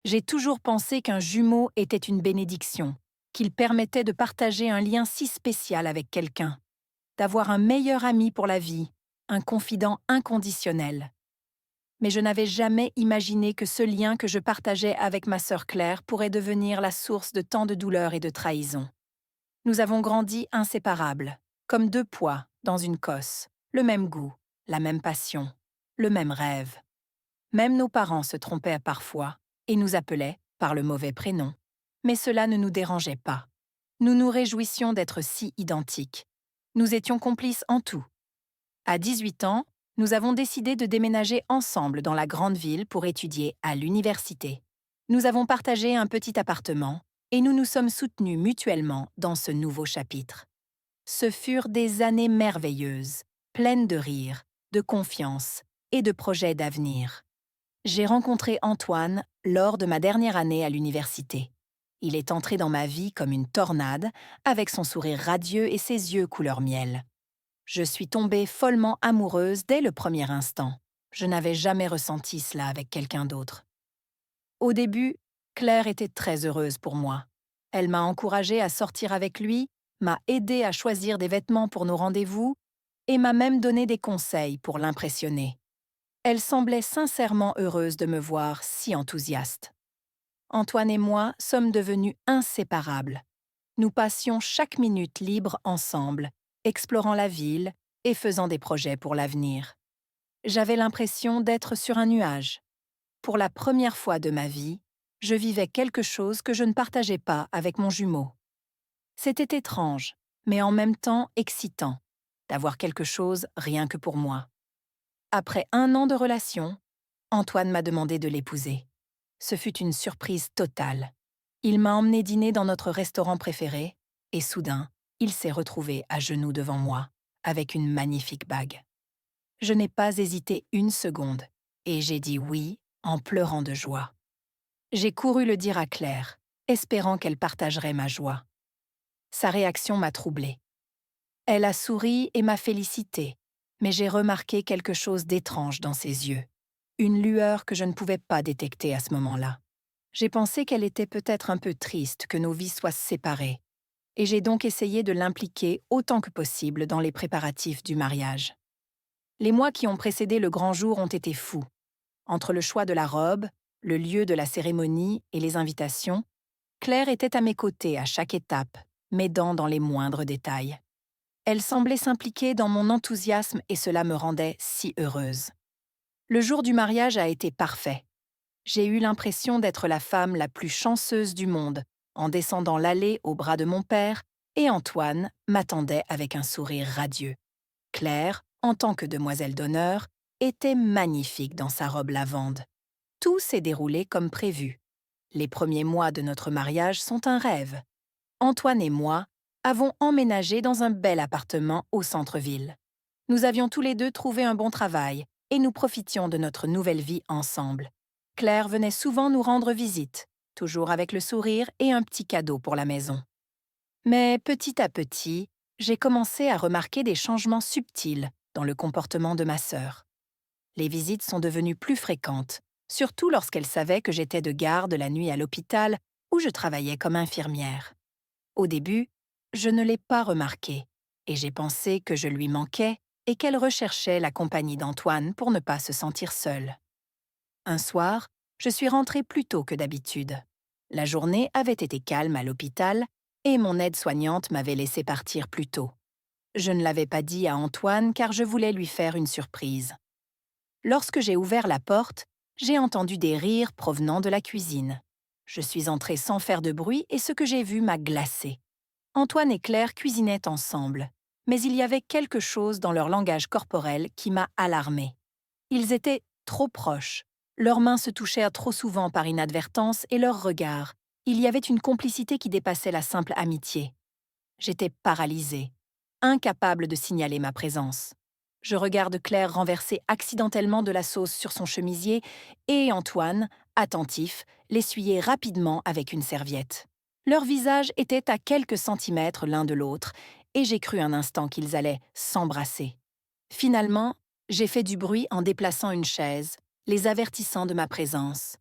J'ai toujours pensé qu'un jumeau était une bénédiction, qu'il permettait de partager un lien si spécial avec quelqu'un, d'avoir un meilleur ami pour la vie, un confident inconditionnel. Mais je n'avais jamais imaginé que ce lien que je partageais avec ma sœur Claire pourrait devenir la source de tant de douleur et de trahison. Nous avons grandi inséparables, comme deux pois dans une cosse, le même goût, la même passion, le même rêve. Même nos parents se trompaient parfois et nous appelaient par le mauvais prénom. Mais cela ne nous dérangeait pas. Nous nous réjouissions d'être si identiques. Nous étions complices en tout. À 18 ans, nous avons décidé de déménager ensemble dans la grande ville pour étudier à l'université. Nous avons partagé un petit appartement et nous nous sommes soutenus mutuellement dans ce nouveau chapitre. Ce furent des années merveilleuses, pleines de rires, de confiance et de projets d'avenir. J'ai rencontré Antoine lors de ma dernière année à l'université. Il est entré dans ma vie comme une tornade, avec son sourire radieux et ses yeux couleur miel. Je suis tombée follement amoureuse dès le premier instant. Je n'avais jamais ressenti cela avec quelqu'un d'autre. Au début, Claire était très heureuse pour moi. Elle m'a encouragée à sortir avec lui, m'a aidée à choisir des vêtements pour nos rendez-vous et m'a même donné des conseils pour l'impressionner. Elle semblait sincèrement heureuse de me voir si enthousiaste. Antoine et moi sommes devenus inséparables. Nous passions chaque minute libre ensemble, explorant la ville et faisant des projets pour l'avenir. J'avais l'impression d'être sur un nuage. Pour la première fois de ma vie, je vivais quelque chose que je ne partageais pas avec mon jumeau. C'était étrange, mais en même temps excitant, d'avoir quelque chose rien que pour moi. Après 1 an de relation, Antoine m'a demandé de l'épouser. Ce fut une surprise totale. Il m'a emmené dîner dans notre restaurant préféré, et soudain, il s'est retrouvé à genoux devant moi, avec une magnifique bague. Je n'ai pas hésité une seconde, et j'ai dit oui en pleurant de joie. J'ai couru le dire à Claire, espérant qu'elle partagerait ma joie. Sa réaction m'a troublée. Elle a souri et m'a félicité, mais j'ai remarqué quelque chose d'étrange dans ses yeux, une lueur que je ne pouvais pas détecter à ce moment-là. J'ai pensé qu'elle était peut-être un peu triste que nos vies soient séparées, et j'ai donc essayé de l'impliquer autant que possible dans les préparatifs du mariage. Les mois qui ont précédé le grand jour ont été fous. Entre le choix de la robe, le lieu de la cérémonie et les invitations, Claire était à mes côtés à chaque étape, m'aidant dans les moindres détails. Elle semblait s'impliquer dans mon enthousiasme et cela me rendait si heureuse. Le jour du mariage a été parfait. J'ai eu l'impression d'être la femme la plus chanceuse du monde, en descendant l'allée au bras de mon père, et Antoine m'attendait avec un sourire radieux. Claire, en tant que demoiselle d'honneur, était magnifique dans sa robe lavande. Tout s'est déroulé comme prévu. Les premiers mois de notre mariage sont un rêve. Antoine et moi avons emménagé dans un bel appartement au centre-ville. Nous avions tous les deux trouvé un bon travail et nous profitions de notre nouvelle vie ensemble. Claire venait souvent nous rendre visite, toujours avec le sourire et un petit cadeau pour la maison. Mais petit à petit, j'ai commencé à remarquer des changements subtils dans le comportement de ma sœur. Les visites sont devenues plus fréquentes, surtout lorsqu'elle savait que j'étais de garde la nuit à l'hôpital où je travaillais comme infirmière. Au début, je ne l'ai pas remarqué, et j'ai pensé que je lui manquais et qu'elle recherchait la compagnie d'Antoine pour ne pas se sentir seule. Un soir, je suis rentrée plus tôt que d'habitude. La journée avait été calme à l'hôpital et mon aide-soignante m'avait laissé partir plus tôt. Je ne l'avais pas dit à Antoine car je voulais lui faire une surprise. Lorsque j'ai ouvert la porte, j'ai entendu des rires provenant de la cuisine. Je suis entrée sans faire de bruit et ce que j'ai vu m'a glacée. Antoine et Claire cuisinaient ensemble, mais il y avait quelque chose dans leur langage corporel qui m'a alarmée. Ils étaient trop proches. Leurs mains se touchèrent trop souvent par inadvertance et leurs regards. Il y avait une complicité qui dépassait la simple amitié. J'étais paralysée, incapable de signaler ma présence. Je regarde Claire renverser accidentellement de la sauce sur son chemisier et Antoine, attentif, l'essuyer rapidement avec une serviette. Leurs visages étaient à quelques centimètres l'un de l'autre et j'ai cru un instant qu'ils allaient s'embrasser. Finalement, j'ai fait du bruit en déplaçant une chaise, les avertissant de ma présence.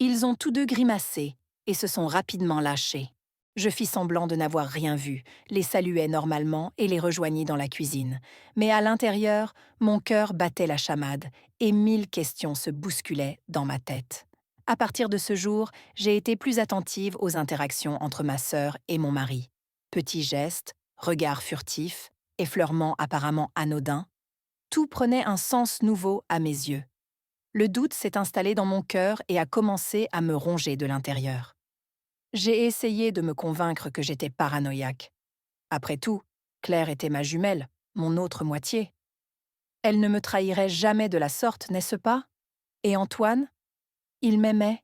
Ils ont tous deux grimacé et se sont rapidement lâchés. Je fis semblant de n'avoir rien vu, les saluai normalement et les rejoignis dans la cuisine. Mais à l'intérieur, mon cœur battait la chamade et 1000 questions se bousculaient dans ma tête. À partir de ce jour, j'ai été plus attentive aux interactions entre ma sœur et mon mari. Petits gestes, regards furtifs, effleurements apparemment anodins, tout prenait un sens nouveau à mes yeux. Le doute s'est installé dans mon cœur et a commencé à me ronger de l'intérieur. J'ai essayé de me convaincre que j'étais paranoïaque. Après tout, Claire était ma jumelle, mon autre moitié. Elle ne me trahirait jamais de la sorte, n'est-ce pas? Et Antoine? Il m'aimait.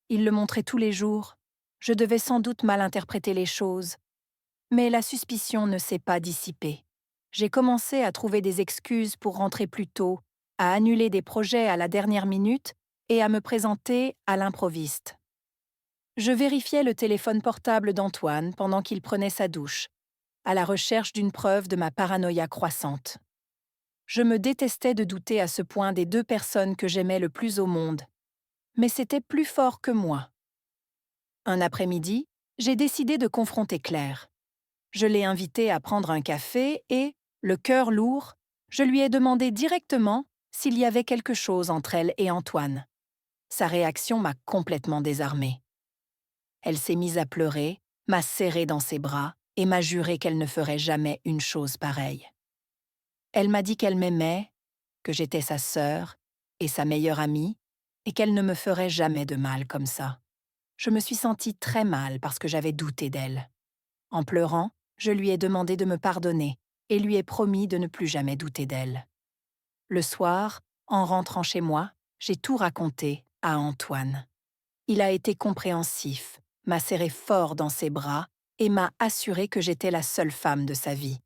Il le montrait tous les jours. Je devais sans doute mal interpréter les choses. Mais la suspicion ne s'est pas dissipée. J'ai commencé à trouver des excuses pour rentrer plus tôt, à annuler des projets à la dernière minute et à me présenter à l'improviste. Je vérifiais le téléphone portable d'Antoine pendant qu'il prenait sa douche, à la recherche d'une preuve de ma paranoïa croissante. Je me détestais de douter à ce point des deux personnes que j'aimais le plus au monde. Mais c'était plus fort que moi. Un après-midi, j'ai décidé de confronter Claire. Je l'ai invitée à prendre un café et, le cœur lourd, je lui ai demandé directement s'il y avait quelque chose entre elle et Antoine. Sa réaction m'a complètement désarmée. Elle s'est mise à pleurer, m'a serré dans ses bras et m'a juré qu'elle ne ferait jamais une chose pareille. Elle m'a dit qu'elle m'aimait, que j'étais sa sœur et sa meilleure amie, et qu'elle ne me ferait jamais de mal comme ça. Je me suis sentie très mal parce que j'avais douté d'elle. En pleurant, je lui ai demandé de me pardonner et lui ai promis de ne plus jamais douter d'elle. Le soir, en rentrant chez moi, j'ai tout raconté à Antoine. Il a été compréhensif, m'a serré fort dans ses bras et m'a assuré que j'étais la seule femme de sa vie.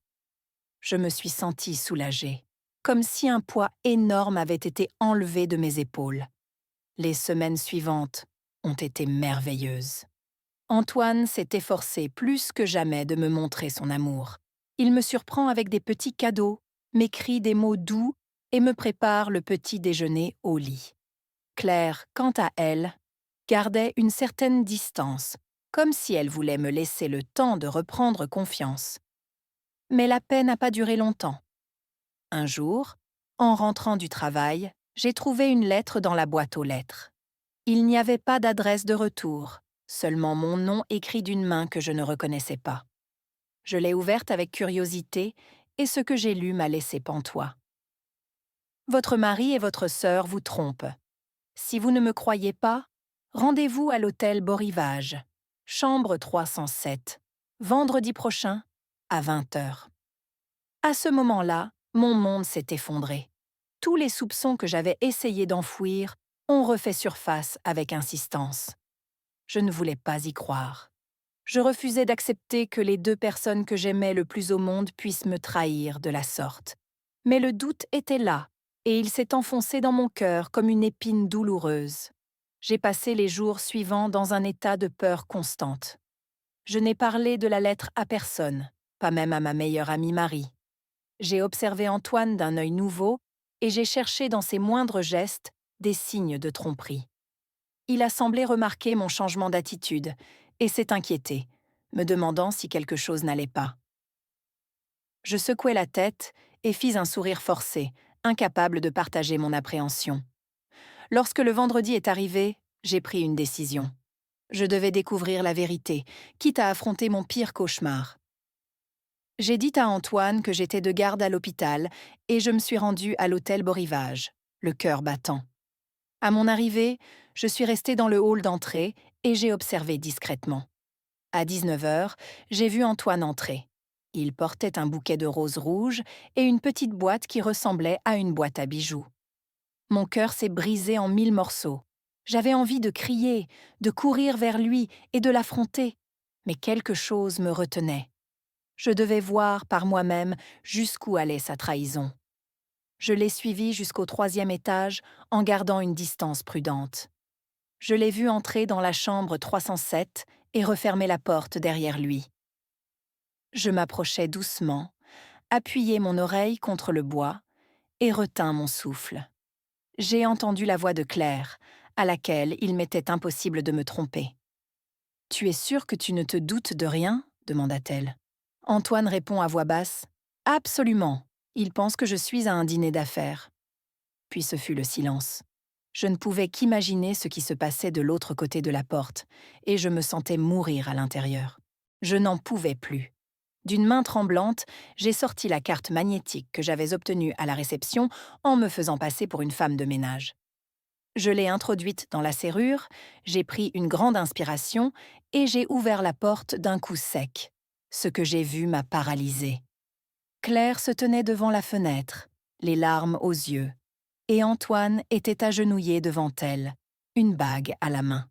Je me suis sentie soulagée, comme si un poids énorme avait été enlevé de mes épaules. Les semaines suivantes ont été merveilleuses. Antoine s'est efforcé plus que jamais de me montrer son amour. Il me surprend avec des petits cadeaux, m'écrit des mots doux et me prépare le petit déjeuner au lit. Claire, quant à elle, gardait une certaine distance, comme si elle voulait me laisser le temps de reprendre confiance. Mais la paix n'a pas duré longtemps. Un jour, en rentrant du travail, j'ai trouvé une lettre dans la boîte aux lettres. Il n'y avait pas d'adresse de retour, seulement mon nom écrit d'une main que je ne reconnaissais pas. Je l'ai ouverte avec curiosité et ce que j'ai lu m'a laissé pantois. Votre mari et votre sœur vous trompent. Si vous ne me croyez pas, rendez-vous à l'hôtel Beau Rivage, chambre 307, vendredi prochain, à 20 heures. À ce moment-là, mon monde s'est effondré. Tous les soupçons que j'avais essayé d'enfouir ont refait surface avec insistance. Je ne voulais pas y croire. Je refusais d'accepter que les deux personnes que j'aimais le plus au monde puissent me trahir de la sorte. Mais le doute était là, et il s'est enfoncé dans mon cœur comme une épine douloureuse. J'ai passé les jours suivants dans un état de peur constante. Je n'ai parlé de la lettre à personne, pas même à ma meilleure amie Marie. J'ai observé Antoine d'un œil nouveau et j'ai cherché dans ses moindres gestes des signes de tromperie. Il a semblé remarquer mon changement d'attitude et s'est inquiété, me demandant si quelque chose n'allait pas. Je secouai la tête et fis un sourire forcé, incapable de partager mon appréhension. Lorsque le vendredi est arrivé, j'ai pris une décision. Je devais découvrir la vérité, quitte à affronter mon pire cauchemar. J'ai dit à Antoine que j'étais de garde à l'hôpital et je me suis rendue à l'hôtel Beau Rivage, le cœur battant. À mon arrivée, je suis restée dans le hall d'entrée et j'ai observé discrètement. À 19 heures, j'ai vu Antoine entrer. Il portait un bouquet de roses rouges et une petite boîte qui ressemblait à une boîte à bijoux. Mon cœur s'est brisé en 1000 morceaux. J'avais envie de crier, de courir vers lui et de l'affronter, mais quelque chose me retenait. Je devais voir par moi-même jusqu'où allait sa trahison. Je l'ai suivi jusqu'au 3e étage en gardant une distance prudente. Je l'ai vu entrer dans la chambre 307 et refermer la porte derrière lui. Je m'approchai doucement, appuyai mon oreille contre le bois et retins mon souffle. J'ai entendu la voix de Claire, à laquelle il m'était impossible de me tromper. « Tu es sûr que tu ne te doutes de rien ?» demanda-t-elle. Antoine répond à voix basse. « Absolument. Il pense que je suis à un dîner d'affaires. » Puis ce fut le silence. Je ne pouvais qu'imaginer ce qui se passait de l'autre côté de la porte, et je me sentais mourir à l'intérieur. Je n'en pouvais plus. D'une main tremblante, j'ai sorti la carte magnétique que j'avais obtenue à la réception en me faisant passer pour une femme de ménage. Je l'ai introduite dans la serrure, j'ai pris une grande inspiration et j'ai ouvert la porte d'un coup sec. Ce que j'ai vu m'a paralysée. Claire se tenait devant la fenêtre, les larmes aux yeux, et Antoine était agenouillé devant elle, une bague à la main.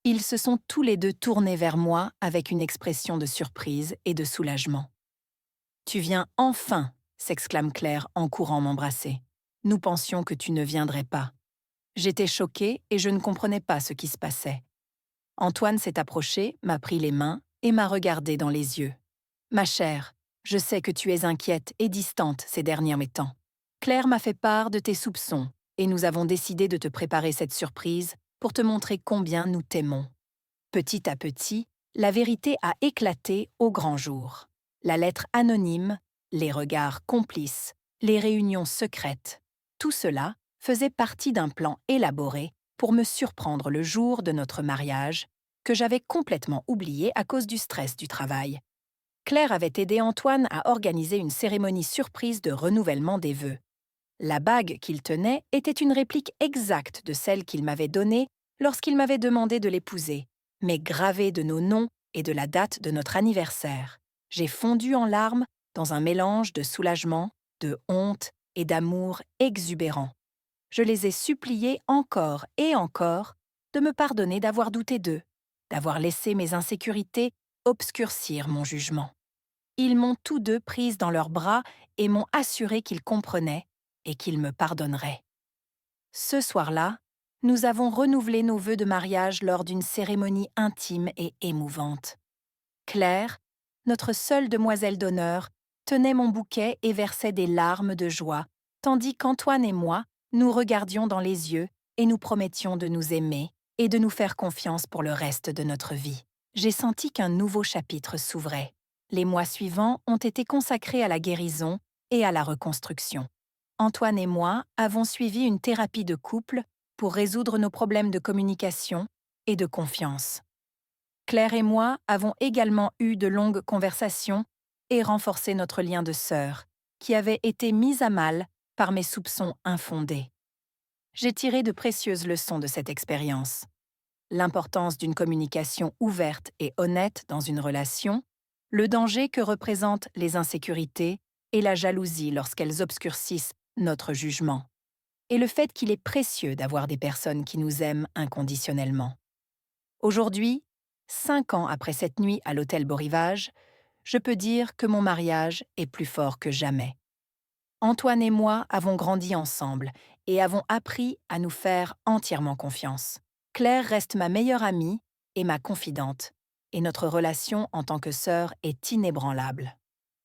Ils se sont tous les deux tournés vers moi avec une expression de surprise et de soulagement. « Tu viens enfin !» s'exclame Claire en courant m'embrasser. « Nous pensions que tu ne viendrais pas. » J'étais choquée et je ne comprenais pas ce qui se passait. Antoine s'est approché, m'a pris les mains et m'a regardé dans les yeux. « Ma chère, je sais que tu es inquiète et distante ces derniers temps. Claire m'a fait part de tes soupçons et nous avons décidé de te préparer cette surprise pour te montrer combien nous t'aimons. » Petit à petit, la vérité a éclaté au grand jour. La lettre anonyme, les regards complices, les réunions secrètes, tout cela faisait partie d'un plan élaboré pour me surprendre le jour de notre mariage, que j'avais complètement oublié à cause du stress du travail. Claire avait aidé Antoine à organiser une cérémonie surprise de renouvellement des vœux. La bague qu'il tenait était une réplique exacte de celle qu'il m'avait donnée lorsqu'il m'avait demandé de l'épouser, mais gravée de nos noms et de la date de notre anniversaire. J'ai fondu en larmes dans un mélange de soulagement, de honte et d'amour exubérant. Je les ai suppliés encore et encore de me pardonner d'avoir douté d'eux, d'avoir laissé mes insécurités obscurcir mon jugement. Ils m'ont tous deux prise dans leurs bras et m'ont assuré qu'ils comprenaient et qu'ils me pardonneraient. Ce soir-là, nous avons renouvelé nos vœux de mariage lors d'une cérémonie intime et émouvante. Claire, notre seule demoiselle d'honneur, tenait mon bouquet et versait des larmes de joie, tandis qu'Antoine et moi, nous regardions dans les yeux et nous promettions de nous aimer et de nous faire confiance pour le reste de notre vie. J'ai senti qu'un nouveau chapitre s'ouvrait. Les mois suivants ont été consacrés à la guérison et à la reconstruction. Antoine et moi avons suivi une thérapie de couple pour résoudre nos problèmes de communication et de confiance. Claire et moi avons également eu de longues conversations et renforcé notre lien de sœur, qui avait été mis à mal par mes soupçons infondés. J'ai tiré de précieuses leçons de cette expérience. L'importance d'une communication ouverte et honnête dans une relation, le danger que représentent les insécurités et la jalousie lorsqu'elles obscurcissent notre jugement, et le fait qu'il est précieux d'avoir des personnes qui nous aiment inconditionnellement. Aujourd'hui, 5 ans après cette nuit à l'hôtel Beau Rivage, je peux dire que mon mariage est plus fort que jamais. Antoine et moi avons grandi ensemble et avons appris à nous faire entièrement confiance. Claire reste ma meilleure amie et ma confidente, et notre relation en tant que sœur est inébranlable.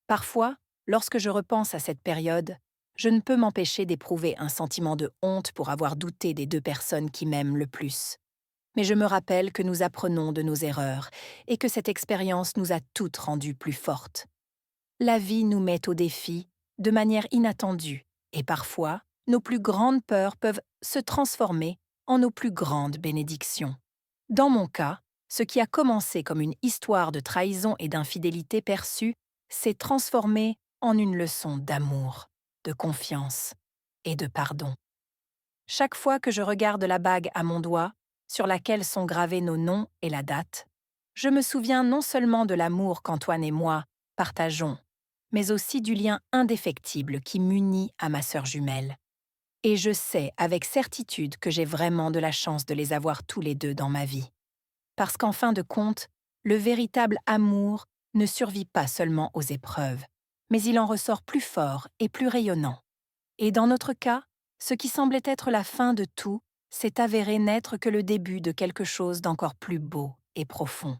Parfois, lorsque je repense à cette période, je ne peux m'empêcher d'éprouver un sentiment de honte pour avoir douté des 2 personnes qui m'aiment le plus. Mais je me rappelle que nous apprenons de nos erreurs et que cette expérience nous a toutes rendues plus fortes. La vie nous met au défi de manière inattendue et parfois, nos plus grandes peurs peuvent se transformer en nos plus grandes bénédictions. Dans mon cas, ce qui a commencé comme une histoire de trahison et d'infidélité perçue s'est transformé en une leçon d'amour, de confiance et de pardon. Chaque fois que je regarde la bague à mon doigt, sur laquelle sont gravés nos noms et la date, je me souviens non seulement de l'amour qu'Antoine et moi partageons, mais aussi du lien indéfectible qui m'unit à ma sœur jumelle. Et je sais avec certitude que j'ai vraiment de la chance de les avoir tous les deux dans ma vie. Parce qu'en fin de compte, le véritable amour ne survit pas seulement aux épreuves, mais il en ressort plus fort et plus rayonnant. Et dans notre cas, ce qui semblait être la fin de tout s'est avéré n'être que le début de quelque chose d'encore plus beau et profond.